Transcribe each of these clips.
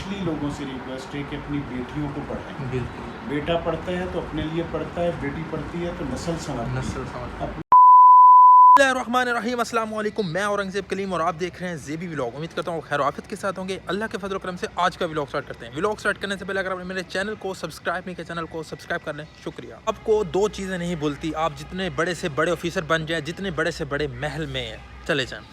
Specially लोगों से request है कि अपनी बेटियों को पढ़ाएं। बिल्कुल। बेटा पढ़ता है तो अपने लिए पढ़ता है, बेटी पढ़ती है तो नस्ल संवारती है। बिस्मिल्लाहिर्रहमानिर्रहीम, अस्सलाम वालेकुम। मैं औरंगज़ेब कलीम और आप देख रहे हैं ज़ेबी व्लॉग। उम्मीद करता हूँ खैर आफियत के साथ होंगे। अल्लाह के फजल करम से आज का व्लॉग स्टार्ट करते हैं। व्लॉग स्टार्ट करने से पहले अगर आपने मेरे चैनल को सब्सक्राइब नहीं किया, चैनल को सब्सक्राइब कर लें, शुक्रिया। आपको दो चीज़ें नहीं भूलती, आप जितने बड़े से बड़े ऑफिसर बन जाएँ, जितने बड़े से बड़े महल में चले जाएँ,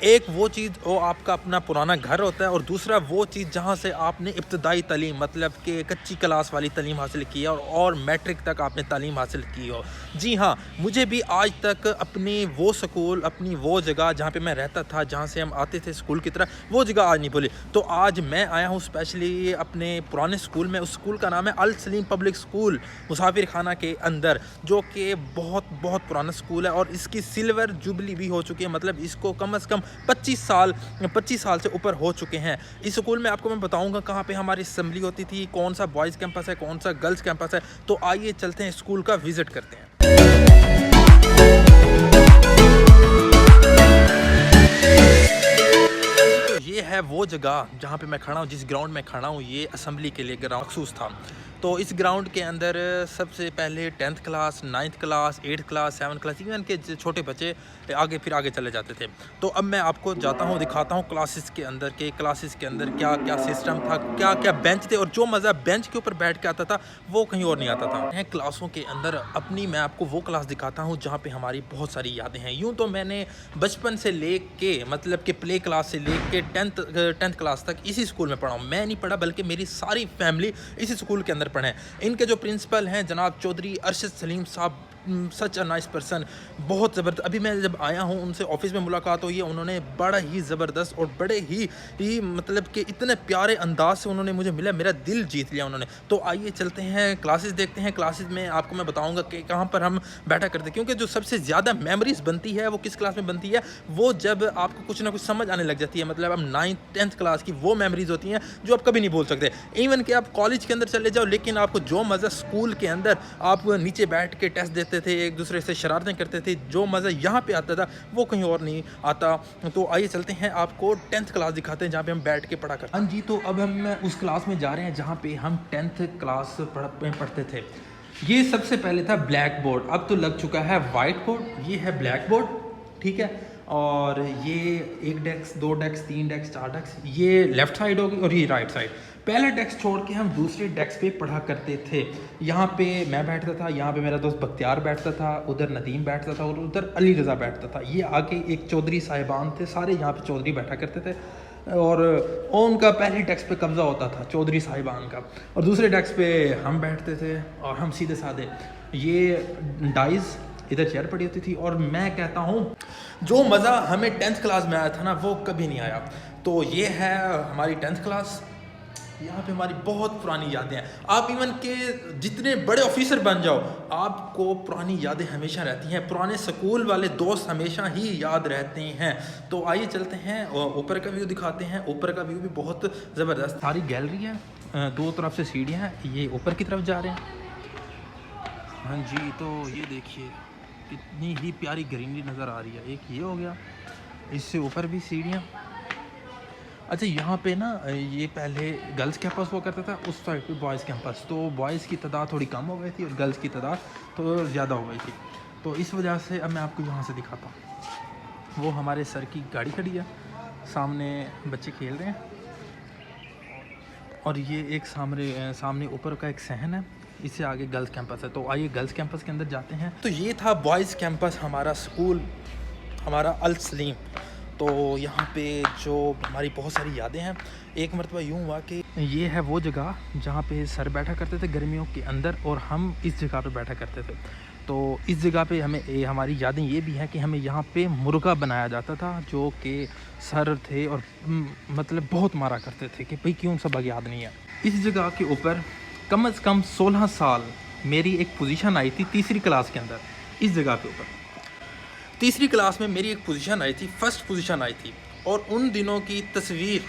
एक वो चीज़ वो आपका अपना पुराना घर होता है, और दूसरा वो चीज़ जहाँ से आपने इब्तदाई तालीम मतलब कि कच्ची क्लास वाली तालीम हासिल की है और मैट्रिक तक आपने तालीम हासिल की हो। जी हाँ, मुझे भी आज तक अपनी वो स्कूल, अपनी वो जगह जहाँ पे मैं रहता था, जहाँ से हम आते थे स्कूल की तरह, वो जगह आज नहीं भूली। तो आज मैं आया हूँ स्पेशली अपने पुराने स्कूल में। उस स्कूल का नाम है अल सलीम पब्लिक स्कूल मुसाफिर खाना के अंदर, जो कि बहुत बहुत पुराना स्कूल है और इसकी सिल्वर जुबली भी हो चुकी है। मतलब इसको कम से कम 25 साल से ऊपर हो चुके हैं। इस स्कूल में आपको मैं बताऊंगा कहाँ पे हमारी असेंबली होती थी, कौन सा बॉयज़ कैंपस है, कौन सा गर्ल्स कैंपस है। तो आइए चलते हैं स्कूल का विज़िट करते हैं। तो ये है वो जगह जहाँ पे मैं खड़ा हूँ, जिस ग्राउंड में खड़ा हूँ, ये असेंबली के लिए ग्राउंड मखसूस था। तो इस ग्राउंड के अंदर सबसे पहले 10th class, 9th class, 8th class, 7th class, even के छोटे बच्चे आगे चले जाते थे। तो अब मैं आपको जाता हूँ, दिखाता हूँ क्लासेस के अंदर क्या क्या सिस्टम था, क्या क्या बेंच थे, और जो मज़ा बेंच के ऊपर बैठ के आता था वो कहीं और नहीं आता था। क्लासों के अंदर अपनी मैं आपको वो क्लास दिखाता हूँ जहाँ पे हमारी बहुत सारी यादें हैं। यूँ तो मैंने बचपन से ले के मतलब कि प्ले क्लास से ले के 10th क्लास तक इसी स्कूल में पढ़ा हूँ। मैं नहीं पढ़ा बल्कि मेरी सारी फैमिली इसी स्कूल के अंदर पढ़े हैं। इनके जो प्रिंसिपल हैं जनाब चौधरी अरशद सलीम साहब, सच अ नाइस पर्सन, बहुत ज़बरदस्त। अभी मैं जब आया हूँ उनसे ऑफिस में मुलाकात हुई है, उन्होंने बड़ा ही ज़बरदस्त और बड़े ही मतलब कि इतने प्यारे अंदाज से उन्होंने मुझे मिला, मेरा दिल जीत लिया उन्होंने। तो आइए चलते हैं क्लासेस देखते हैं। क्लासेस में आपको मैं बताऊंगा कि कहाँ पर हम बैठा करते हैं, क्योंकि जो सबसे ज़्यादा मेमोरीज बनती है वो किस क्लास में बनती है, वो जब आपको कुछ ना कुछ समझ आने लग जाती है। मतलब अब 9th 10th क्लास की वो मेमोरीज होती हैं जो आप कभी नहीं भूल सकते। इवन कि आप कॉलेज के अंदर चले जाओ, लेकिन आपको जो मज़ा स्कूल के अंदर आप नीचे बैठ के टेस्ट देते थे, एक दूसरे से शरारतें करते थे, जो मज़ा यहाँ पे आता था वो कहीं और नहीं आता। तो आइए चलते हैं, आपको 10th क्लास दिखाते हैं जहाँ पे हम बैठ के पढ़ा करते हैं। हाँ जी, तो अब हम उस क्लास में जा रहे हैं जहाँ पे हम 10th क्लास पढ़ते थे। ये सबसे पहले था ब्लैक बोर्ड, अब तो लग चुका है वाइट बोर्ड। ये है ब्लैक बोर्ड, ठीक है, और ये एक डेस्क, 2 डेस्क, 3 डेस्क, 4 डेस्क, ये लेफ्ट साइड होगी और ये राइट साइड। पहला डेस्क छोड़ के हम दूसरे डेस्क पे पढ़ा करते थे। यहाँ पे मैं बैठता था, यहाँ पे मेरा दोस्त बख्तियार बैठता था, उधर नदीम बैठता था और उधर अली रज़ा बैठता था। ये आगे एक चौधरी साहिबान थे, सारे यहाँ पे चौधरी बैठा करते थे, और उनका पहले डेस्क पे कब्ज़ा होता था चौधरी साहिबान का, और दूसरे डेस्क पे हम बैठते थे और हम सीधे साधे। ये डाइस इधर चेयर पड़ी होती थी, और मैं कहता हूँ जो मज़ा हमें 10th क्लास में आया था ना वो कभी नहीं आया। तो ये है हमारी 10th क्लास। यहाँ पे हमारी बहुत पुरानी यादें हैं। आप इवन के जितने बड़े ऑफिसर बन जाओ, आपको पुरानी यादें हमेशा रहती हैं, पुराने स्कूल वाले दोस्त हमेशा ही याद रहते हैं। तो आइए चलते हैं और ऊपर का व्यू दिखाते हैं। ऊपर का व्यू भी बहुत ज़बरदस्त, सारी गैलरी है, दो तरफ से सीढ़ियाँ हैं, ये ऊपर की तरफ जा रहे हैं। हाँ जी, तो ये देखिए कितनी ही प्यारी ग्रीनरी नज़र आ रही है। एक ये हो गया, इससे ऊपर भी सीढ़ियाँ। अच्छा, यहाँ पे ना ये पहले गर्ल्स कैंपस हुआ करता था, उस साइड पे बॉयज़ कैंपस। तो बॉयज़ की तादाद थोड़ी कम हो गई थी और गर्ल्स की तादाद तो ज़्यादा हो गई थी। तो इस वजह से अब मैं आपको यहाँ से दिखाता हूँ। वो हमारे सर की गाड़ी खड़ी है, सामने बच्चे खेल रहे हैं, और ये एक सामने ऊपर का एक सहन है, इससे आगे गर्ल्स कैंपस है। तो आइए गर्ल्स कैंपस के अंदर जाते हैं। तो ये था बॉयज़ कैंपस, हमारा स्कूल, हमारा अल सलीम। तो यहाँ पे जो हमारी बहुत सारी यादें हैं, एक मरतबा यूँ हुआ कि ये है वो जगह जहाँ पे सर बैठा करते थे गर्मियों के अंदर, और हम इस जगह पे बैठा करते थे। तो इस जगह पे हमारी यादें ये भी हैं कि हमें यहाँ पे मुर्गा बनाया जाता था, जो कि सर थे और मतलब बहुत मारा करते थे कि भाई क्यों सबक याद नहीं है। इस जगह के ऊपर कम से कम 16 साल मेरी एक पोजीशन आई थी तीसरी क्लास के अंदर। इस जगह के ऊपर तीसरी क्लास में मेरी एक पोजीशन आई थी, फर्स्ट पोजीशन आई थी, और उन दिनों की तस्वीर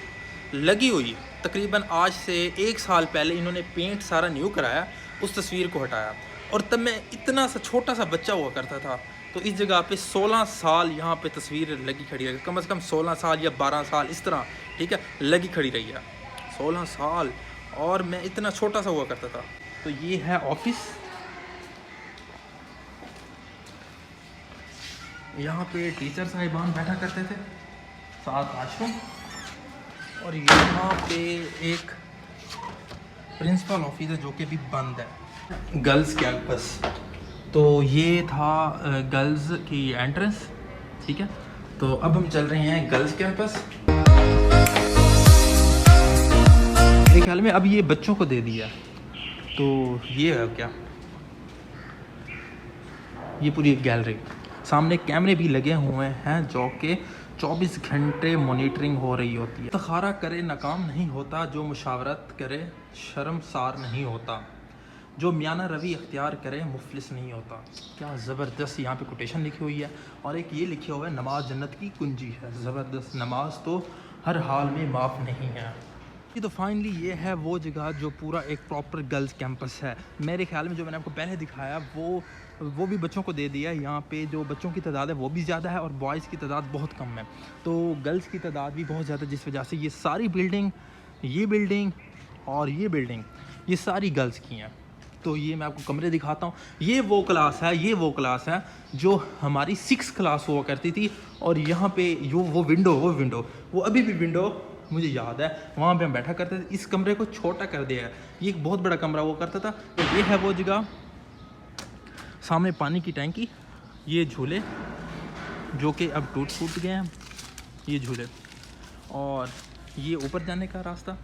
लगी हुई तकरीबन आज से 1 साल पहले इन्होंने पेंट सारा न्यू कराया, उस तस्वीर को हटाया, और तब मैं इतना सा छोटा सा बच्चा हुआ करता था। तो इस जगह पे 16 साल यहाँ पे तस्वीर लगी खड़ी है, कम से कम 16 साल या 12 साल इस तरह, ठीक है, लगी खड़ी रही है। 16 साल, और मैं इतना छोटा सा हुआ करता था। तो ये है ऑफिस, यहाँ पे टीचर साहिबान बैठा करते थे, साथ आश्रम, और यहाँ पे एक प्रिंसिपल ऑफिस है जो कि भी बंद है। गर्ल्स कैंपस, तो ये था गर्ल्स की एंट्रेंस, ठीक है। तो अब हम चल रहे हैं गर्ल्स कैंपस। मेरे ख्याल में अब ये बच्चों को दे दिया, तो ये है क्या, ये पूरी एक गैलरी, सामने कैमरे भी लगे हुए हैं जो कि 24 घंटे मॉनिटरिंग हो रही होती है। इफ्तिखार करे नाकाम नहीं होता, जो मुशावरत करे शर्मसार नहीं होता, जो मियाना रवि अख्तियार करे मुफलिस नहीं होता। क्या ज़बरदस्त यहाँ पे कोटेशन लिखी हुई है, और एक ये लिखे हुआ है नमाज जन्नत की कुंजी है। ज़बरदस्त, नमाज तो हर हाल में माफ़ नहीं है। तो फाइनली ये है वो जगह जो पूरा एक प्रॉपर गर्ल्स कैंपस है। मेरे ख्याल में जो मैंने आपको पहले दिखाया वो भी बच्चों को दे दिया है। यहाँ पे जो बच्चों की तादाद है वो भी ज़्यादा है और बॉयज़ की तादाद बहुत कम है, तो गर्ल्स की तादाद भी बहुत ज़्यादा, जिस वजह से ये सारी बिल्डिंग, ये बिल्डिंग और ये बिल्डिंग, ये सारी गर्ल्स की हैं। तो ये मैं आपको कमरे दिखाता हूँ। ये वो क्लास है जो हमारी 6 क्लास हुआ करती थी, और यहाँ पे वो विंडो वो अभी भी विंडो मुझे याद है, वहाँ पे हम बैठा करते थे। इस कमरे को छोटा कर दिया है, ये एक बहुत बड़ा कमरा हुआ करता था। तो ये है वो जगह, सामने पानी की टैंकी, ये झूले जो कि अब टूट फूट गए हैं, ये झूले, और ये ऊपर जाने का रास्ता,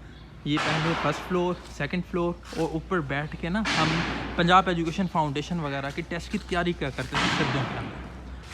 ये पहले फर्स्ट फ्लोर, सेकंड फ्लोर, और ऊपर बैठ के ना हम पंजाब एजुकेशन फाउंडेशन वगैरह की टेस्ट की तैयारी क्या करते थे सर्दियों के अंदर।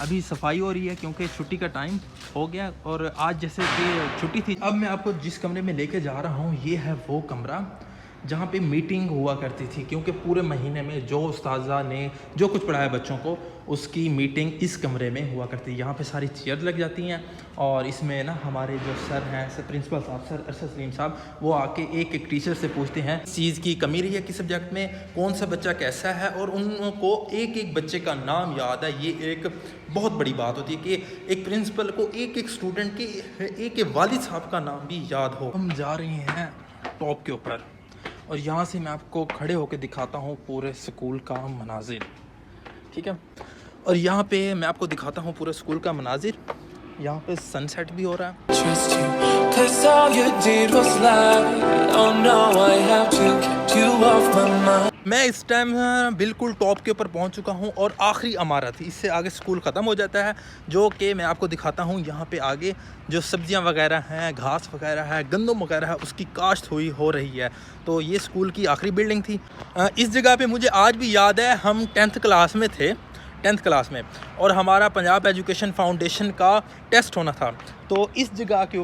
अभी सफाई हो रही है क्योंकि छुट्टी का टाइम हो गया, और आज जैसे कि छुट्टी थी। अब मैं आपको जिस कमरे में लेके जा रहा हूँ, ये है वो कमरा जहाँ पे मीटिंग हुआ करती थी, क्योंकि पूरे महीने में जो उस्ताज़ा ने जो कुछ पढ़ाया बच्चों को, उसकी मीटिंग इस कमरे में हुआ करती है। यहाँ पे सारी चेयर लग जाती हैं, और इसमें ना हमारे जो सर हैं, प्रिंसिपल साहब, सर अरशद सलीम साहब, वो आके एक एक टीचर से पूछते हैं चीज़ की कमी रही है किस सब्जेक्ट में, कौन सा बच्चा कैसा है, और उनको एक एक बच्चे का नाम याद है। ये एक बहुत बड़ी बात होती है कि एक प्रिंसिपल को एक एक स्टूडेंट के एक एक वालिद साहब का नाम भी याद हो। हम जा रहे हैं टॉप के ऊपर, और यहाँ से मैं आपको खड़े होकर दिखाता हूँ पूरे स्कूल का मनाजिर, ठीक है। और यहाँ पे मैं आपको दिखाता हूँ पूरे स्कूल का मनाजिर। यहाँ पे सनसेट भी हो रहा है। मैं इस टाइम बिल्कुल टॉप के ऊपर पहुँच चुका हूँ, और आखिरी इमारत, इससे आगे स्कूल ख़त्म हो जाता है, जो कि मैं आपको दिखाता हूँ। यहाँ पे आगे जो सब्जियाँ वगैरह हैं, घास वगैरह है, गंदम वगैरह है, उसकी काश्त हो रही है। तो ये स्कूल की आखिरी बिल्डिंग थी। इस जगह पे मुझे आज भी याद है, हम 10th क्लास में थे, 10th क्लास में, और हमारा पंजाब एजुकेशन फाउंडेशन का टेस्ट होना था। तो इस जगह के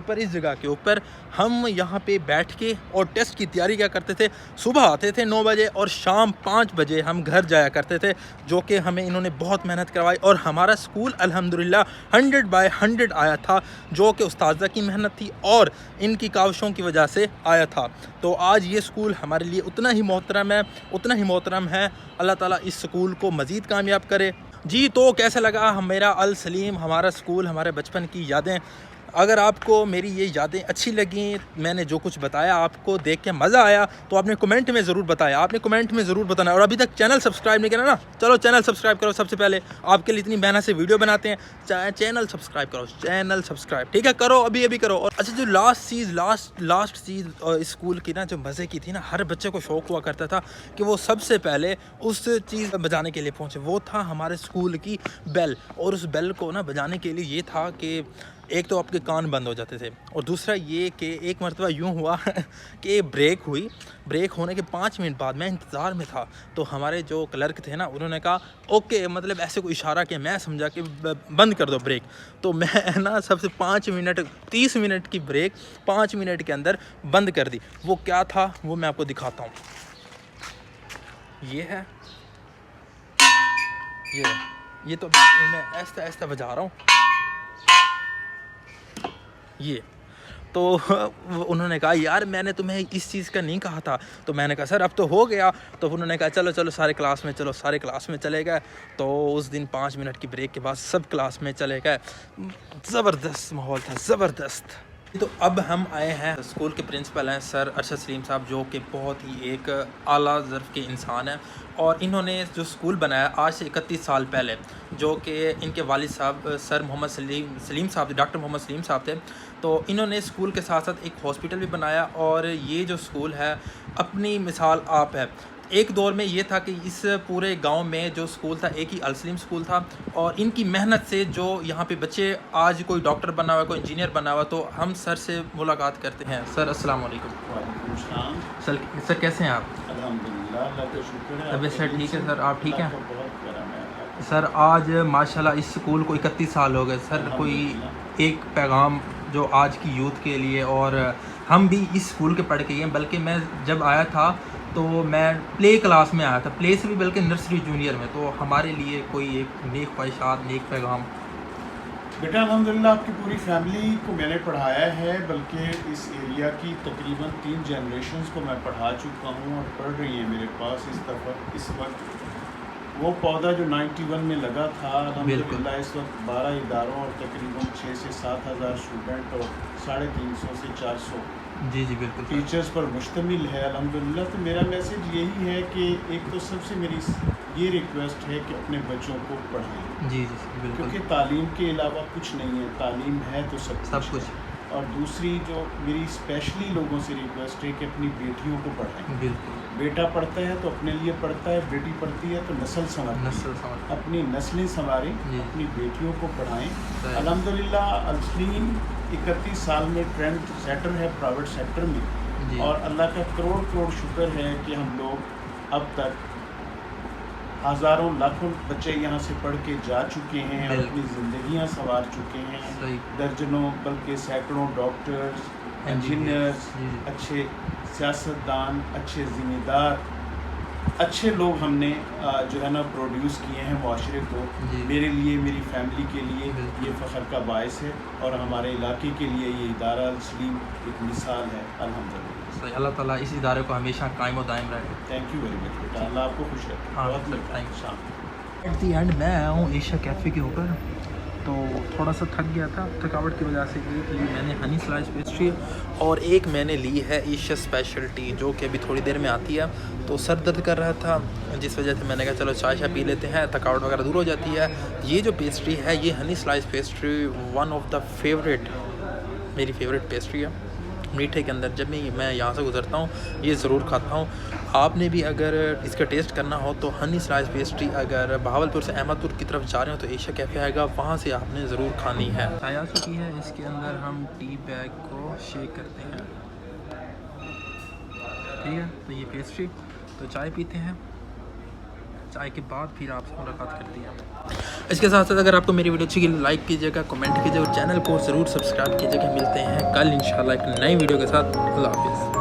ऊपर हम यहाँ पे बैठ के और टेस्ट की तैयारी क्या करते थे। सुबह आते थे 9 बजे और शाम 5 बजे हम घर जाया करते थे, जो कि हमें इन्होंने बहुत मेहनत करवाई, और हमारा स्कूल अल्हम्दुलिल्लाह 100/100 आया था, जो कि उस्ताज़ा की मेहनत थी और इनकी काविशों की वजह से आया था। तो आज ये स्कूल हमारे लिए उतना ही मोहतरम है। अल्लाह ताला इस स्कूल को मज़ीद कामयाब करे। जी, तो कैसा लगा मेरा अल सलीम, हमारा स्कूल, हमारे बचपन की यादें। अगर आपको मेरी ये यादें अच्छी लगी, मैंने जो कुछ बताया आपको देख के मज़ा आया, तो आपने कमेंट में ज़रूर बताया, बताना। और अभी तक चैनल सब्सक्राइब नहीं किया ना, चलो चैनल सब्सक्राइब करो। सबसे पहले आपके लिए इतनी मेहनत से वीडियो बनाते हैं, चैनल सब्सक्राइब करो, ठीक है, करो, अभी करो। और अच्छा, जो लास्ट चीज़ इस स्कूल की ना, जो मज़े की थी ना, हर बच्चे को शौक़ हुआ करता था कि वो सबसे पहले उस चीज़ बजाने के लिए पहुँचे, वो था हमारे स्कूल की बेल। और उस बेल को ना बजाने के लिए ये था कि एक तो आपके कान बंद हो जाते थे, और दूसरा ये कि एक मरतबा यूँ हुआ कि ब्रेक होने के 5 मिनट बाद मैं इंतज़ार में था, तो हमारे जो क्लर्क थे ना, उन्होंने कहा ओके, मतलब ऐसे कोई इशारा कि मैं समझा कि बंद कर दो ब्रेक। तो मैं ना सबसे 30 मिनट की ब्रेक 5 मिनट के अंदर बंद कर दी। वो क्या था वो मैं आपको दिखाता हूँ। ये तो मैं ऐसा बजा रहा हूँ, ये तो उन्होंने कहा यार मैंने तुम्हें इस चीज़ का नहीं कहा था। तो मैंने कहा सर अब तो हो गया। तो उन्होंने कहा चलो सारे क्लास में चले गए। तो उस दिन 5 मिनट की ब्रेक के बाद सब क्लास में चले गए। ज़बरदस्त माहौल था, ज़बरदस्त। तो अब हम आए हैं, स्कूल के प्रिंसिपल हैं सर अरशद सलीम साहब, जो कि बहुत ही एक आला ज़र्फ़ के इंसान हैं। और इन्होंने जो स्कूल बनाया आज से 31 साल पहले, जो कि इनके वालिद साहब सर मोहम्मद सलीम साहब, डॉक्टर मोहम्मद सलीम साहब थे। तो इन्होंने स्कूल के साथ साथ एक हॉस्पिटल भी बनाया। और ये जो स्कूल है अपनी मिसाल आप है। एक दौर में ये था कि इस पूरे गांव में जो स्कूल था एक ही अल-सलीम स्कूल था। और इनकी मेहनत से जो यहाँ पे बच्चे आज कोई डॉक्टर बना हुआ, कोई इंजीनियर बना हुआ। तो हम सर से मुलाकात करते हैं। सर अस्सलाम वालेकुम। सर कैसे हैं आप? अल्हम्दुलिल्लाह, अल्लाह का शुक्र है। तबीयत सर ठीक है? सर आप ठीक हैं? बहुत करम है। सर आज माशाल्लाह इस स्कूल को 31 साल हो गए। सर कोई एक पैगाम जो आज की यूथ के लिए, और हम भी इस स्कूल के पढ़ के हैं, बल्कि मैं जब आया था तो मैं प्ले क्लास में आया था, प्ले से भी बल्कि नर्सरी जूनियर में। तो हमारे लिए कोई एक नेक ख्वाहिशात, नेक पैगाम। बेटा अल्हम्दुलिल्लाह आपकी पूरी फैमिली को मैंने पढ़ाया है, बल्कि इस एरिया की तकरीबन 3 जनरेशन्स को मैं पढ़ा चुका हूँ और पढ़ रही है मेरे पास इस वक्त। वो पौधा जो 91 में लगा था, अल्हम्दुलिल्लाह इस वक्त 12 इदारों और तकरीबन 6 से 7 हज़ार स्टूडेंट और 350 से 400 जी बिल्कुल टीचर्स पर मुश्तमिल है अल्हम्दुलिल्लाह। तो मेरा मैसेज यही है कि एक तो सबसे मेरी ये रिक्वेस्ट है कि अपने बच्चों को पढ़ाएं। जी बिल्कुल, क्योंकि तालीम के अलावा कुछ नहीं है, तालीम है तो सब कुछ है। और दूसरी जो मेरी स्पेशली लोगों से रिक्वेस्ट है कि अपनी बेटियों को पढ़ाएं। बिल्कुल, बेटा पढ़ता है तो अपने लिए पढ़ता है, बेटी पढ़ती है तो नस्ल संवारें, अपनी नस्लें संवारें, अपनी बेटियों को पढ़ाएं। अल्हम्दुलिल्लाह अल-सलीम 31 साल में ट्रेंड सेटर है प्राइवेट सेक्टर में। और अल्लाह का करोड़ शुक्र है कि हम लोग अब तक हज़ारों लाखों बच्चे यहाँ से पढ़ के जा चुके हैं और अपनी ज़िंदगियाँ संवार चुके हैं। दर्जनों बल्कि सैकड़ों डॉक्टर्स, इंजीनियर्स, अच्छे सियासतदान, अच्छे ज़िम्मेदार, अच्छे लोग हमने जो है ना प्रोड्यूस किए हैं माशरे को। मेरे लिए, मेरी फैमिली के लिए ये फ़ख्र का बायस है और हमारे इलाके के लिए ये इदारा अल-सलीम एक मिसाल है अल्हम्दुलिल्लाह। अल्लाह ताला इस इदारे को हमेशा कायम और दायम रखे। थैंक यू वेरी मच बेटा, अल्लाह आपको खुश रखे। हाँ बहुत थैंक शाम। एट दी एंड मैं आया हूँ एशिया कैफ़े के ऊपर। तो थोड़ा सा थक गया था, थकावट की वजह से एक ली मैंने हनी स्लाइस पेस्ट्री और एक मैंने ली है एशिया स्पेशलिटी, जो कि अभी थोड़ी देर में आती है। तो सर दर्द कर रहा था, जिस वजह से मैंने कहा चलो चाय पी लेते हैं, थकावट वगैरह दूर हो जाती है। ये जो पेस्ट्री है, ये Honey slice pastry one of the favourite, मेरी फेवरेट पेस्ट्री है मीठे के अंदर। जब मैं यहाँ से गुजरता हूँ ये ज़रूर खाता हूँ। आपने भी अगर इसका टेस्ट करना हो तो हनी स्लाइस पेस्ट्री अगर बहावलपुर से अहमदपुर की तरफ जा रहे हो तो एशिया कैफ़े आएगा, वहाँ से आपने ज़रूर खानी है। चाय आ चुकी है, इसके अंदर हम टी बैग को शेक करते हैं, ठीक है। तो ये पेस्ट्री, तो चाय पीते हैं, चाय के बाद फिर आपसे मुलाकात करती है। इसके साथ साथ अगर आपको मेरी वीडियो अच्छी लगी लाइक कीजिएगा, कमेंट कीजिएगा और चैनल को ज़रूर सब्सक्राइब कीजिएगा। मिलते हैं कल इंशाल्लाह एक नई वीडियो के साथ। अल्लाह हाफ़िज़।